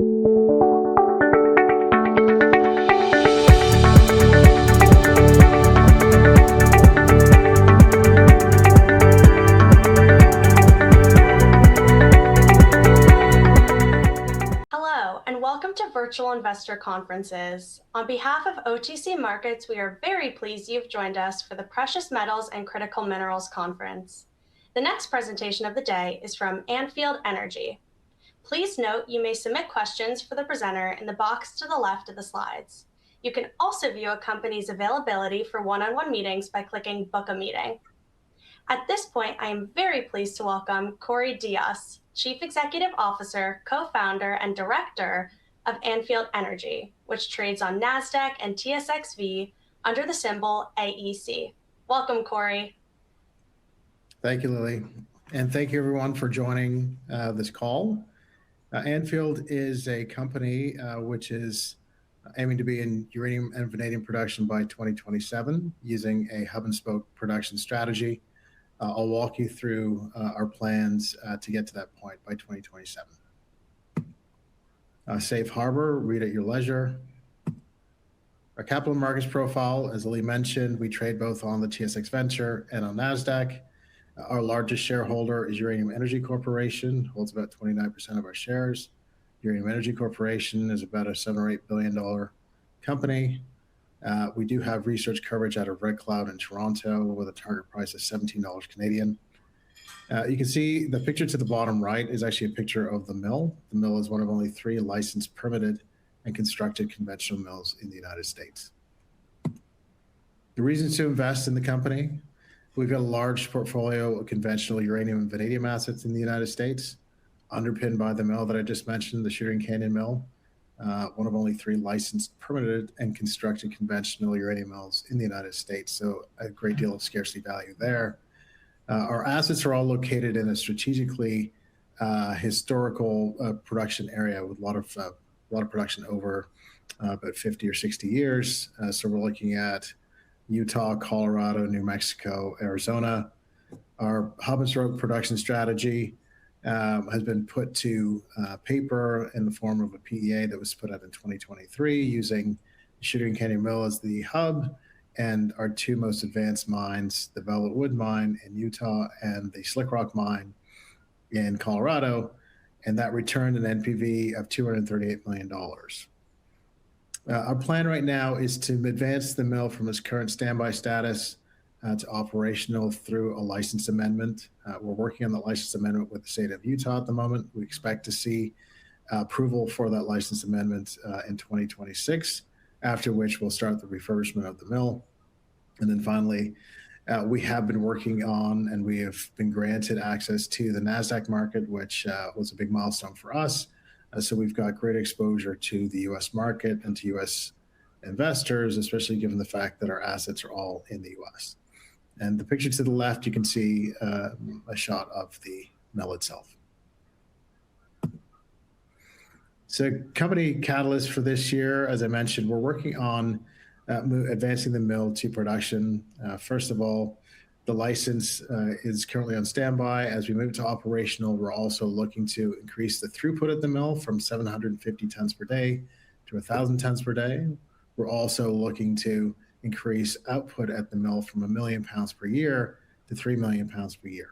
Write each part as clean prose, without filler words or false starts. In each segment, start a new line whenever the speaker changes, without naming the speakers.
Hello, and welcome to Virtual Investor Conferences. On behalf of OTC Markets, we are very pleased you've joined us for the Precious Metals and Critical Minerals Conference. The next presentation of the day is from Anfield Energy. Please note you may submit questions for the presenter in the box to the left of the slides. You can also view a company's availability for one-on-one meetings by clicking Book a Meeting. At this point, I am very pleased to welcome Corey Diaz, Chief Executive Officer, Co-founder, and Director of Anfield Energy, which trades on Nasdaq and TSXV under the symbol AEC. Welcome, Corey.
Thank you, Lily. And thank you, everyone, for joining this call. Anfield is a company which is aiming to be in uranium and vanadium production by 2027 using a hub and spoke production strategy. I'll walk you through our plans to get to that point by 2027. Safe harbor, read at your leisure. Our capital markets profile, as Lily mentioned, we trade both on the TSX Venture and on Nasdaq. Our largest shareholder is Uranium Energy Corporation, holds about 29% of our shares. Uranium Energy Corporation is about a $7 or $8 billion company. We do have research coverage out of Red Cloud in Toronto with a target price of $17 Canadian. You can see the picture to the bottom right is actually a picture of the mill. The mill is one of only 3 licensed, permitted, and constructed conventional mills in the United States. The reasons to invest in the company: we've got a large portfolio of conventional uranium and vanadium assets in the United States, underpinned by the mill that I just mentioned, the Shooting Canyon Mill. One of only 3 licensed, permitted, and constructed conventional uranium mills in the United States, so a great deal of scarcity value there. Our assets are all located in a strategically historical production area with a lot of production over about 50 or 60 years. So we're looking at Utah, Colorado, New Mexico, Arizona. Our hub and spoke production strategy has been put to paper in the form of a PEA that was put out in 2023 using the Shooting Canyon Mill as the hub and our 2 most advanced mines, the Velvet Wood Mine in Utah and the Slick Rock Mine in Colorado, and that returned an NPV of $238 million. Our plan right now is to advance the mill from its current standby status to operational through a license amendment. We're working on the license amendment with the state of Utah at the moment. We expect to see approval for that license amendment in 2026, after which we'll start the refurbishment of the mill. And then finally, we have been working on, and we have been granted access to the Nasdaq market, which was a big milestone for us. So we've got great exposure to the US market and to US investors, especially given the fact that our assets are all in the US. And the picture to the left, you can see a shot of the mill itself. So company catalyst for this year, as I mentioned, we're working on advancing the mill to production. First of all, the license is currently on standby. As we move to operational, we're also looking to increase the throughput at the mill from 750 tons per day to 1,000 tons per day. We're also looking to increase output at the mill from 1 million pounds per year to 3 million pounds per year.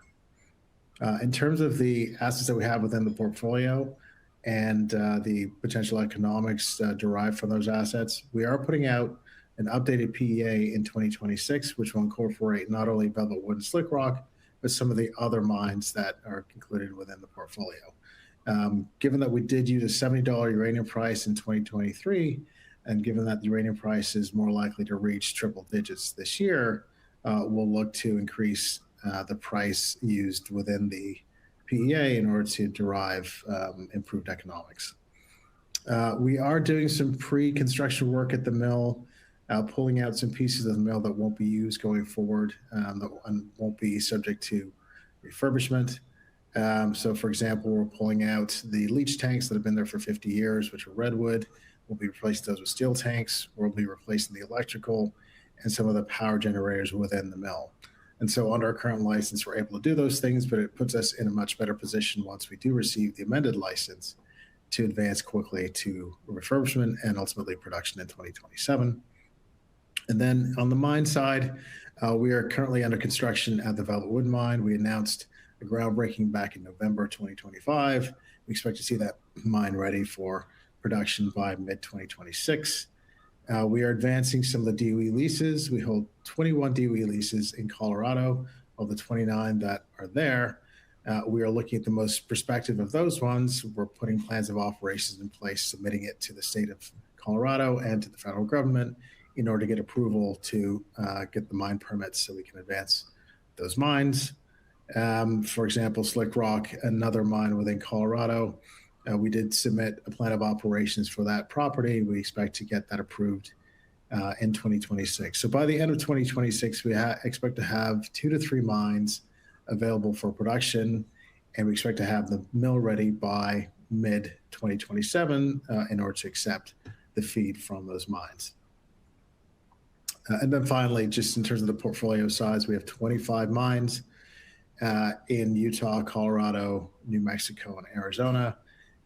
In terms of the assets that we have within the portfolio and the potential economics derived from those assets, we are putting out an updated PEA in 2026, which will incorporate not only Velvet Wood and Slick Rock, but some of the other mines that are included within the portfolio. Given that we did use a $70 uranium price in 2023, and given that the uranium price is more likely to reach triple digits this year, we'll look to increase the price used within the PEA in order to derive improved economics. We are doing some pre-construction work at the mill, pulling out some pieces of the mill that won't be used going forward, that won't be subject to refurbishment. So for example, we're pulling out the leach tanks that have been there for 50 years, which are redwood. We'll be replacing those with steel tanks. We'll be replacing the electrical and some of the power generators within the mill. And so under our current license, we're able to do those things, but it puts us in a much better position once we do receive the amended license to advance quickly to refurbishment and ultimately production in 2027. And then on the mine side, we are currently under construction at the Velvet Wood Mine. We announced the groundbreaking back in November 2025. We expect to see that mine ready for production by mid-2026. We are advancing some of the DOE leases. We hold 21 DOE leases in Colorado. Of the 29 that are there, we are looking at the most prospective of those ones. We're putting plans of operations in place, submitting it to the state of Colorado and to the federal government in order to get approval to get the mine permits so we can advance those mines. For example, Slick Rock, another mine within Colorado, we did submit a plan of operations for that property. We expect to get that approved in 2026. So by the end of 2026, we expect to have 2 to 3 mines available for production, and we expect to have the mill ready by mid-2027 in order to accept the feed from those mines. And then finally, just in terms of the portfolio size, we have 25 mines in Utah, Colorado, New Mexico, and Arizona.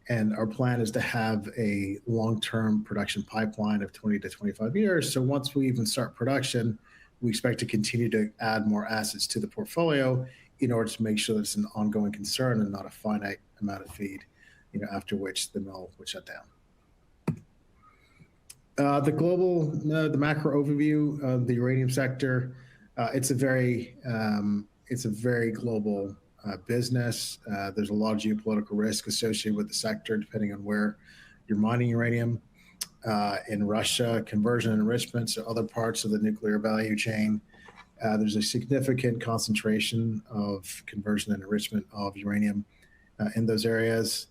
And our plan is to have a long-term production pipeline of 20 to 25 years. So once we even start production, we expect to continue to add more assets to the portfolio in order to make sure that it's an ongoing concern and not a finite amount of feed, after which the mill would shut down. The macro overview of the uranium sector, it's a very global business. There's a lot of geopolitical risk associated with the sector, depending on where you're mining uranium. In Russia, conversion and enrichment, so other parts of the nuclear value chain, there's a significant concentration of conversion and enrichment of uranium in those areas.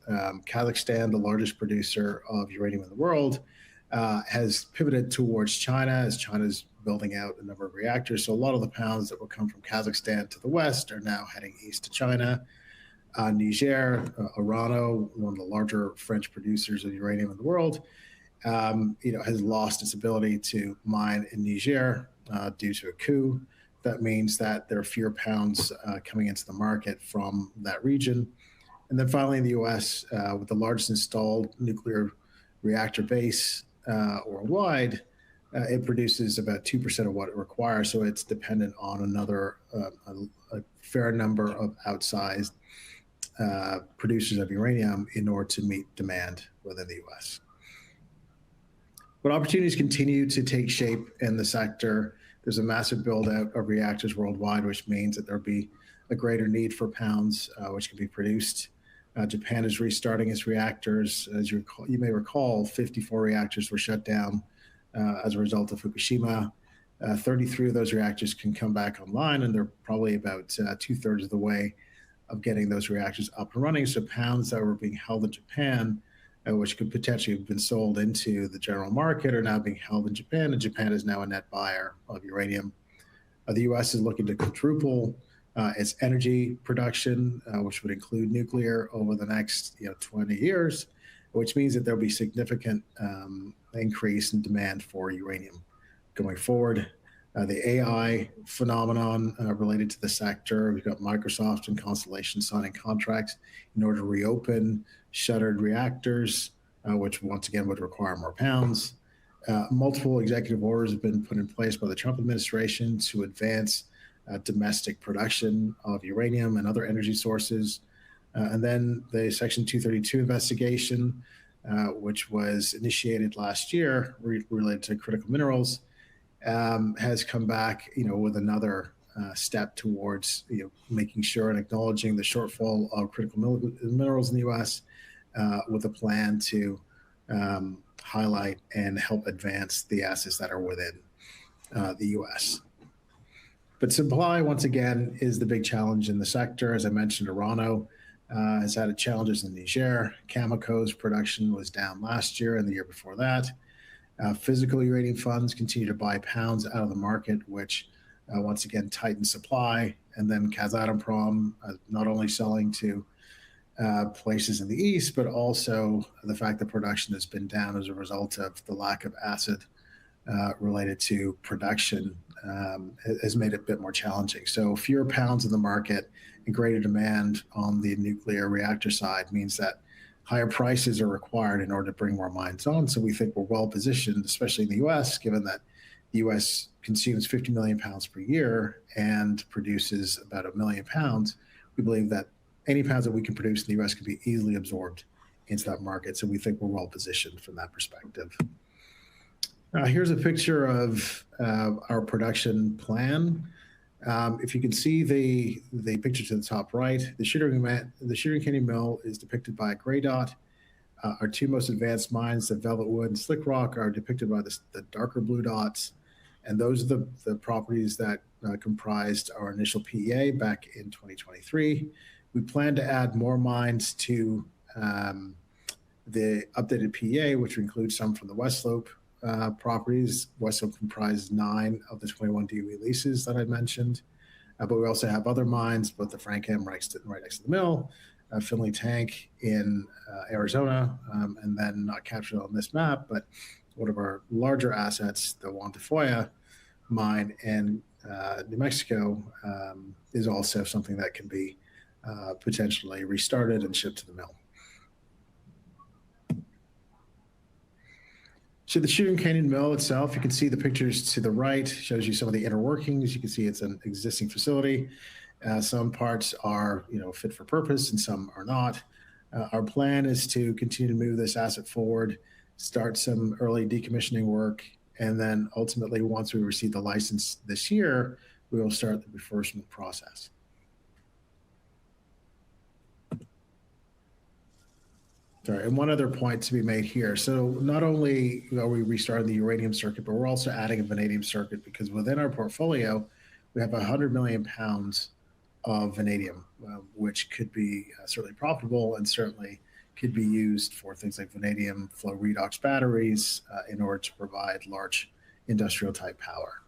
Kazakhstan, the largest producer of uranium in the world, has pivoted towards China as China's building out a number of reactors. So a lot of the pounds that will come from Kazakhstan to the west are now heading east to China. Niger, Orano, one of the larger French producers of uranium in the world, has lost its ability to mine in Niger due to a coup. That means that there are fewer pounds coming into the market from that region. And then finally, in the U.S., with the largest installed nuclear reactor base worldwide, it produces about 2% of what it requires. So it's dependent on a fair number of outsized producers of uranium in order to meet demand within the U.S. But opportunities continue to take shape in the sector. There's a massive build out of reactors worldwide, which means that there'll be a greater need for pounds which can be produced. Japan is restarting its reactors. As you may recall, 54 reactors were shut down as a result of Fukushima. 33 of those reactors can come back online, and they're probably about 2/3 of the way of getting those reactors up and running. So pounds that were being held in Japan, which could potentially have been sold into the general market, are now being held in Japan, and Japan is now a net buyer of uranium. The U.S. is looking to quadruple its energy production, which would include nuclear, over the next 20 years, which means that there'll be significant increase in demand for uranium going forward. The AI phenomenon related to the sector, we've got Microsoft and Constellation signing contracts in order to reopen shuttered reactors, which once again would require more pounds. Multiple executive orders have been put in place by the Trump administration to advance domestic production of uranium and other energy sources. And then the Section 232 investigation, which was initiated last year related to critical minerals, has come back, with another step towards making sure and acknowledging the shortfall of critical minerals in the U.S. With a plan to highlight and help advance the assets that are within the U.S. But supply, once again, is the big challenge in the sector. As I mentioned, Orano has had challenges in Niger. Cameco's production was down last year and the year before that. Physical uranium funds continue to buy pounds out of the market, which once again tightens supply. And then Kazatomprom not only selling to places in the east, but also the fact that production has been down as a result of the lack of acid related to production has made it a bit more challenging. So fewer pounds in the market and greater demand on the nuclear reactor side means that higher prices are required in order to bring more mines on. So we think we're well positioned, especially in the U.S., given that the U.S. consumes 50 million pounds per year and produces about 1 million pounds. We believe that any pounds that we can produce in the U.S. can be easily absorbed into that market. So we think we're well positioned from that perspective. Here's a picture of our production plan. If you can see the picture to the top right, the Shooting Canyon Mill is depicted by a gray dot. Our two most advanced mines, the Velvet Wood and Slick Rock, are depicted by the darker blue dots. And those are the properties that comprised our initial PEA back in 2023. We plan to add more mines to the updated PEA, which includes some from the West Slope properties. West Slope comprises 9 of the 21 DOE leases that I mentioned. But we also have other mines, both the Frankham right next to the mill, Finley Tank in Arizona, and then not captured on this map, but one of our larger assets, the Juan de Foya mine in New Mexico, is also something that can be potentially restarted and shipped to the mill. So the Shooting Canyon Mill itself, you can see the pictures to the right, shows you some of the inner workings. You can see it's an existing facility. Some parts are, fit for purpose, and some are not. Our plan is to continue to move this asset forward, start some early decommissioning work, and then ultimately, once we receive the license this year, we will start the refurbishment process. Sorry, and one other point to be made here. So not only are we restarting the uranium circuit, but we're also adding a vanadium circuit, because within our portfolio, we have 100 million pounds of vanadium, which could be certainly profitable and certainly could be used for things like vanadium flow redox batteries in order to provide large industrial type power.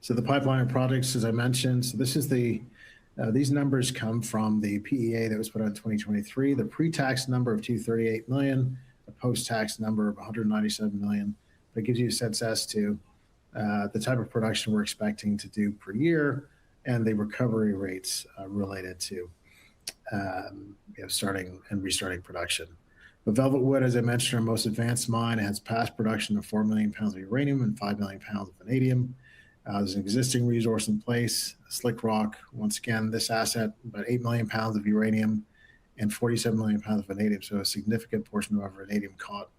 So the pipeline of projects, as I mentioned, so this is these numbers come from the PEA that was put out in 2023, the pre-tax number of $238 million, the post-tax number of $197 million. That gives you a sense as to the type of production we're expecting to do per year and the recovery rates related to starting and restarting production. The Velvet Wood, as I mentioned, our most advanced mine, has past production of 4 million pounds of uranium and 5 million pounds of vanadium. There's an existing resource in place. Slick Rock, once again, this asset, about 8 million pounds of uranium and 47 million pounds of vanadium. So a significant portion of our vanadium caught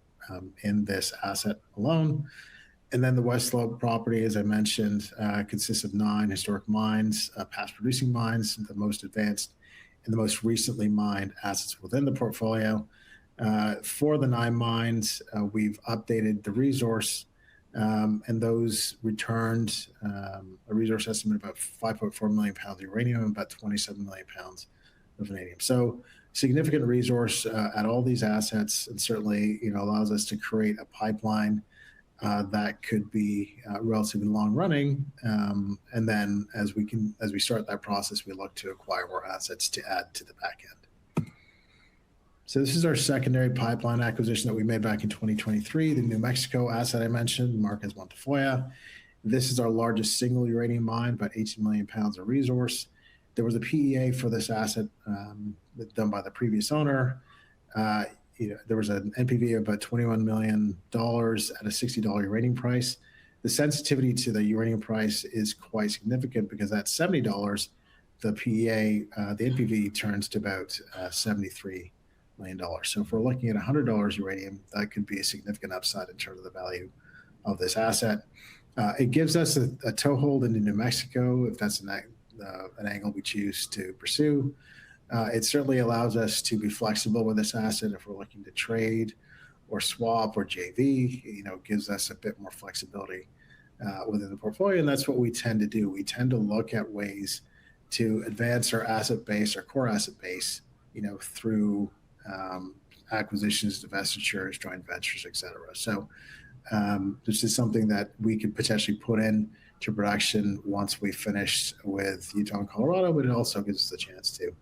in this asset alone. And then the West Slope property, as I mentioned, consists of 9 historic mines, past producing mines, the most advanced and the most recently mined assets within the portfolio. For the 9 mines, we've updated the resource, and those returned a resource estimate of about 5.4 million pounds of uranium and about 27 million pounds of vanadium. So significant resource at all these assets, and certainly allows us to create a pipeline that could be relatively long running. And then as we start that process, we look to acquire more assets to add to the back end. So this is our secondary pipeline acquisition that we made back in 2023, the New Mexico asset I mentioned, marked as Juan de Foya. This is our largest single uranium mine, about 18 million pounds of resource. There was a PEA for this asset done by the previous owner. There was an NPV of about $21 million at a $60 uranium price. The sensitivity to the uranium price is quite significant, because at $70, the PEA, the NPV turns to about $73 million. So if we're looking at $100 uranium, that could be a significant upside in terms of the value of this asset. It gives us a toehold into New Mexico, if that's an angle we choose to pursue. It certainly allows us to be flexible with this asset if we're looking to trade or swap or JV. It gives us a bit more flexibility within the portfolio, and that's what we tend to do. We tend to look at ways to advance our asset base, our core asset base, through acquisitions, divestitures, joint ventures, et cetera. So this is something that we could potentially put in to production once we finish with Utah and Colorado, but it also gives us a chance to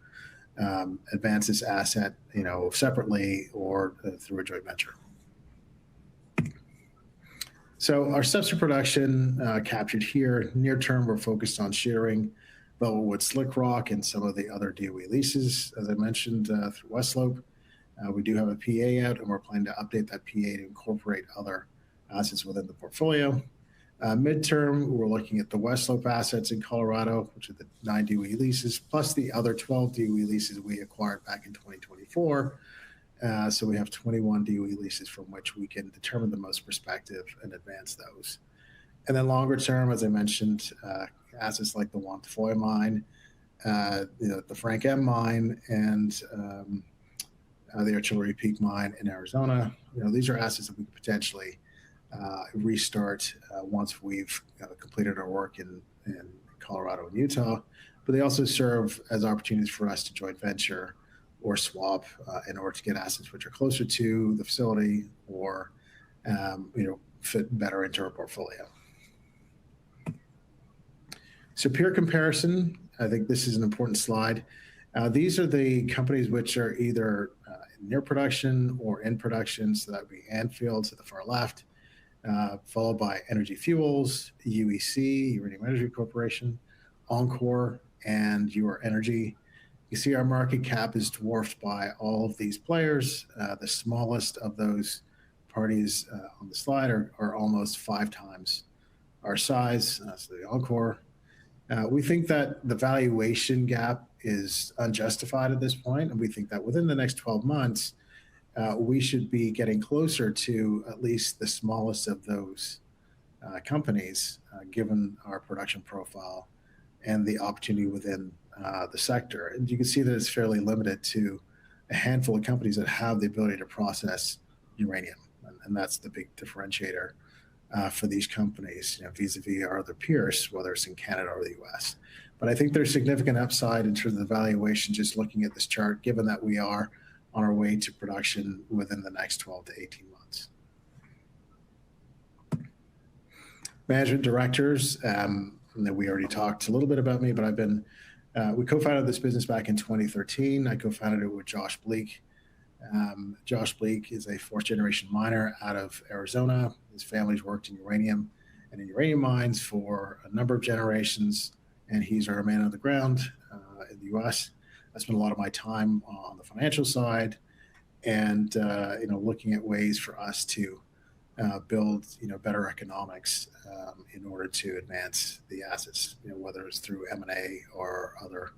advance this asset, separately or through a joint venture. So our steps to production captured here. Near term, we're focused on sharing Bellewood Slick Rock, and some of the other DOE leases, as I mentioned, through West Slope. We do have a PA out, and we're planning to update that PA to incorporate other assets within the portfolio. Midterm, we're looking at the West Slope assets in Colorado, which are the 9 DOE leases, plus the other 12 DOE leases we acquired back in 2024. So we have 21 DOE leases from which we can determine the most prospective and advance those. And then longer term, as I mentioned, assets like the Juan Tafoya mine, the Frank M mine, and the Artillery Peak mine in Arizona. These are assets that we could potentially restart once we've completed our work in Colorado and Utah. But they also serve as opportunities for us to joint venture or swap in order to get assets which are closer to the facility or fit better into our portfolio. So peer comparison, I think this is an important slide. These are the companies which are either near production or in production. So that would be Anfield to the far left, followed by Energy Fuels, UEC, Uranium Energy Corporation, Encore, and Ur-Energy. You see our market cap is dwarfed by all of these players. The smallest of those parties on the slide are almost 5 times our size, so the Encore. We think that the valuation gap is unjustified at this point, and we think that within the next 12 months, we should be getting closer to at least the smallest of those companies, given our production profile and the opportunity within the sector. And you can see that it's fairly limited to a handful of companies that have the ability to process uranium, and that's the big differentiator for these companies, vis-a-vis our other peers, whether it's in Canada or the US. But I think there's significant upside in terms of the valuation just looking at this chart, given that we are on our way to production within the next 12 to 18 months. Management directors, we already talked a little bit about me, but we co-founded this business back in 2013. I co-founded it with Josh Bleak. Josh Bleak is a 4th-generation miner out of Arizona. His family's worked in uranium and in uranium mines for a number of generations, and he's our man on the ground in the U.S. I spent a lot of my time on the financial side and looking at ways for us to build better economics in order to advance the assets, whether it's through M&A or other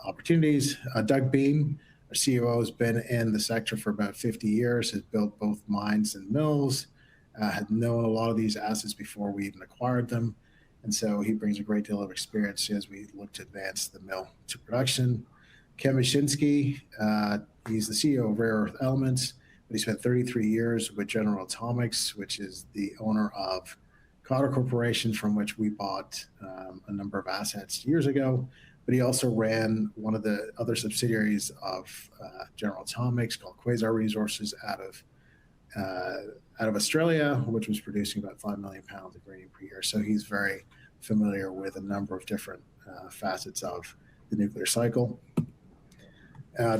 opportunities. Doug Beam, our CEO, has been in the sector for about 50 years, has built both mines and mills, had known a lot of these assets before we even acquired them. And so he brings a great deal of experience as we look to advance the mill to production. Ken Mashinsky, he's the CEO of Rare Earth Elements, but he spent 33 years with General Atomics, which is the owner of Cotter Corporation, from which we bought a number of assets years ago. But he also ran one of the other subsidiaries of General Atomics called Quasar Resources out of Australia, which was producing about 5 million pounds of uranium per year. So he's very familiar with a number of different facets of the nuclear cycle.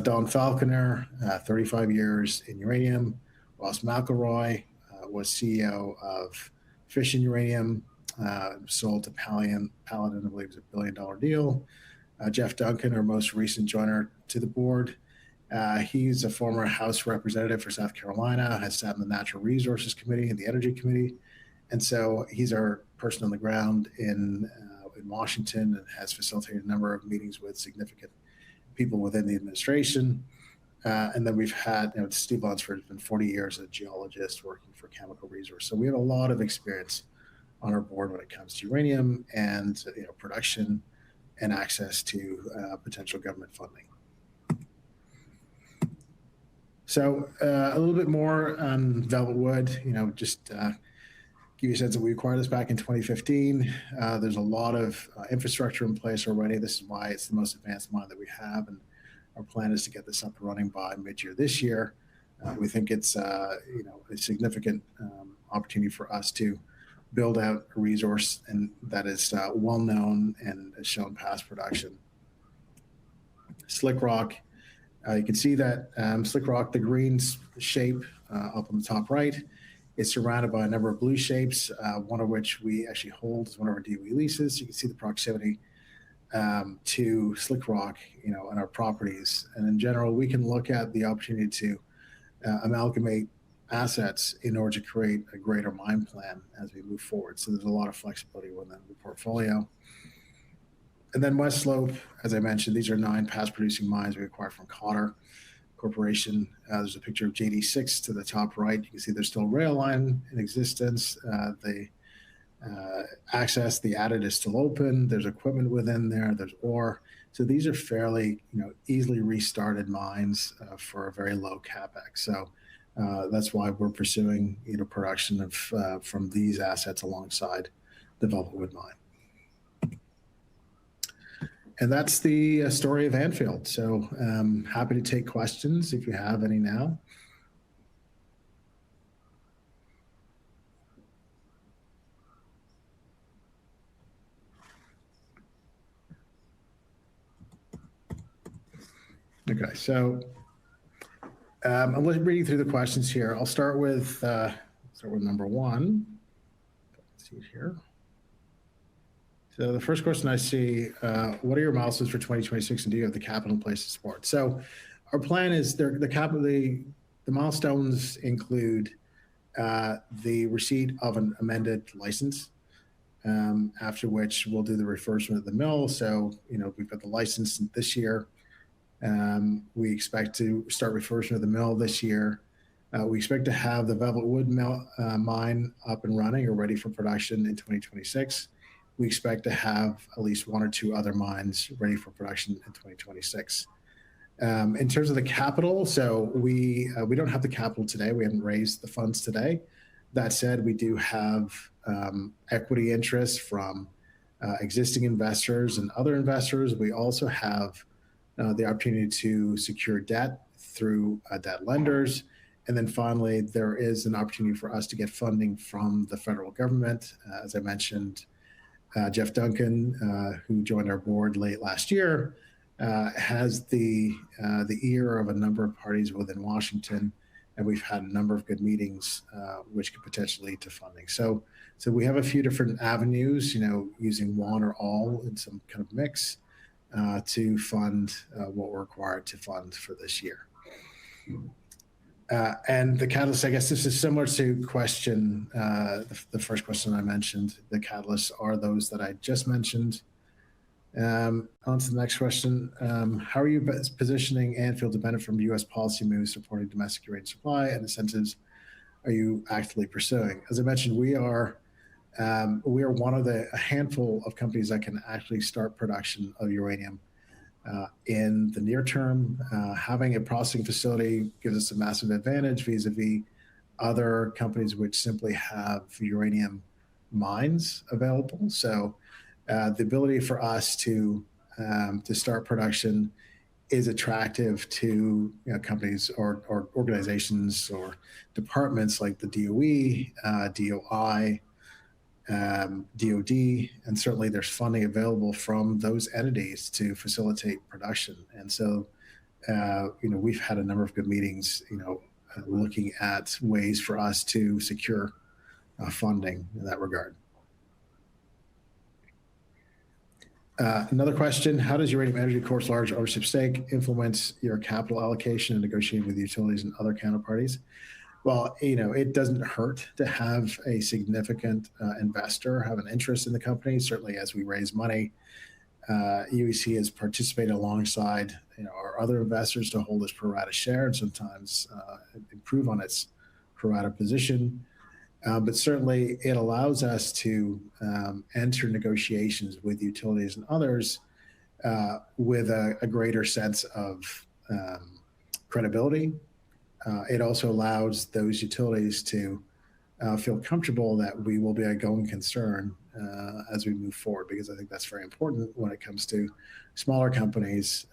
Don Falconer, 35 years in uranium. Ross McElroy was CEO of Fission Uranium, sold to Paladin, I believe it was $1 billion deal. Jeff Duncan, our most recent joiner to the board. He's a former House representative for South Carolina, has sat in the Natural Resources Committee and the Energy Committee. And so he's our person on the ground in Washington and has facilitated a number of meetings with significant people within the administration. And then we've had, Steve Lunsford has been 40 years as a geologist working for Chemical Resource. So we have a lot of experience on our board when it comes to uranium and production and access to potential government funding. So a little bit more on Velvet Wood, just give you a sense that we acquired this back in 2015. There's a lot of infrastructure in place already. This is why it's the most advanced mine that we have. And our plan is to get this up and running by mid-year this year. We think it's a significant opportunity for us to build out a resource and that is well known and has shown past production. Slick Rock, you can see that Slick Rock, the green shape up on the top right, is surrounded by a number of blue shapes, one of which we actually hold as one of our DOE leases. You can see the proximity to Slick Rock, and our properties. And in general, we can look at the opportunity to amalgamate assets in order to create a greater mine plan as we move forward. So there's a lot of flexibility within the portfolio. And then West Slope, as I mentioned, these are 9 past producing mines we acquired from Cotter Corporation. There's a picture of JD6 to the top right. You can see there's still a rail line in existence. The access, the adit is still open. There's equipment within there. There's ore. So these are fairly, easily restarted mines for a very low capex. So that's why we're pursuing, production of from these assets alongside the Velvetwood mine. And that's the story of Anfield. So happy to take questions if you have any now. Okay, so I'm reading through the questions here. I'll start with number 1. Let's see here. So the first question I see, what are your milestones for 2026, and do you have the capital in place to support? So our plan is the milestones include the receipt of an amended license, after which we'll do the refurbishment of the mill. So, we've got the license this year. We expect to start refurbishment of the mill this year. We expect to have the Velvetwood mill mine up and running or ready for production in 2026. We expect to have at least 1 or 2 other mines ready for production in 2026. In terms of the capital, so we don't have the capital today. We haven't raised the funds today. That said, we do have equity interest from existing investors and other investors. We also have the opportunity to secure debt through debt lenders. And then finally, there is an opportunity for us to get funding from the federal government. As I mentioned, Jeff Duncan, who joined our board late last year, has the ear of a number of parties within Washington, and we've had a number of good meetings, which could potentially lead to funding. So we have a few different avenues, using one or all in some kind of mix to fund what we're required to fund for this year. And the catalyst, I guess this is similar to question, the first question I mentioned. The catalysts are those that I just mentioned. On to the next question. How are you positioning Anfield to benefit from U.S. policy moves supporting domestic uranium supply, and incentives are you actively pursuing? As I mentioned, we are one of a handful of companies that can actually start production of uranium in the near term. Having a processing facility gives us a massive advantage vis-a-vis other companies which simply have uranium mines available. So the ability for us to start production is attractive to companies or organizations or departments like the DOE, DOI, DOD, and certainly there's funding available from those entities to facilitate production. And so, we've had a number of good meetings, looking at ways for us to secure funding in that regard. Another question, how does Uranium Energy Corp's large ownership stake influence your capital allocation and negotiating with utilities and other counterparties? Well, it doesn't hurt to have a significant investor have an interest in the company. Certainly, as we raise money, UEC has participated alongside our other investors to hold its pro rata share and sometimes improve on its pro rata position. But certainly, it allows us to enter negotiations with utilities and others with a greater sense of credibility. It also allows those utilities to feel comfortable that we will be a going concern as we move forward, because I think that's very important when it comes to smaller companies.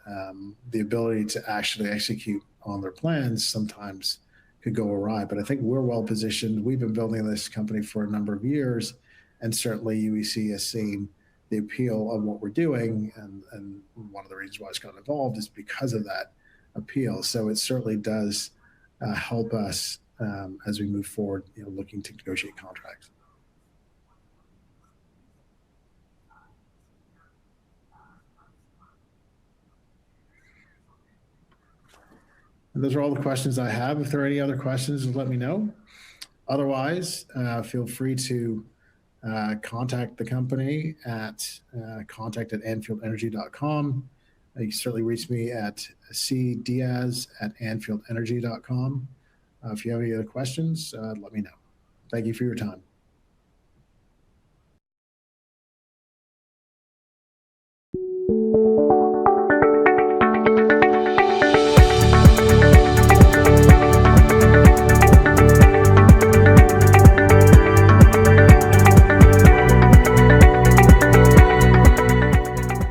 The ability to actually execute on their plans sometimes could go awry, but I think we're well positioned. We've been building this company for a number of years, and certainly UEC has seen the appeal of what we're doing, and one of the reasons why it's gotten involved is because of that appeal. So it certainly does help us as we move forward, looking to negotiate contracts. Those are all the questions I have. If there are any other questions, let me know. Otherwise, feel free to contact the company at contact@anfieldenergy.com. You can certainly reach me at cdiaz@anfieldenergy.com. If you have any other questions, let me know. Thank you for your time.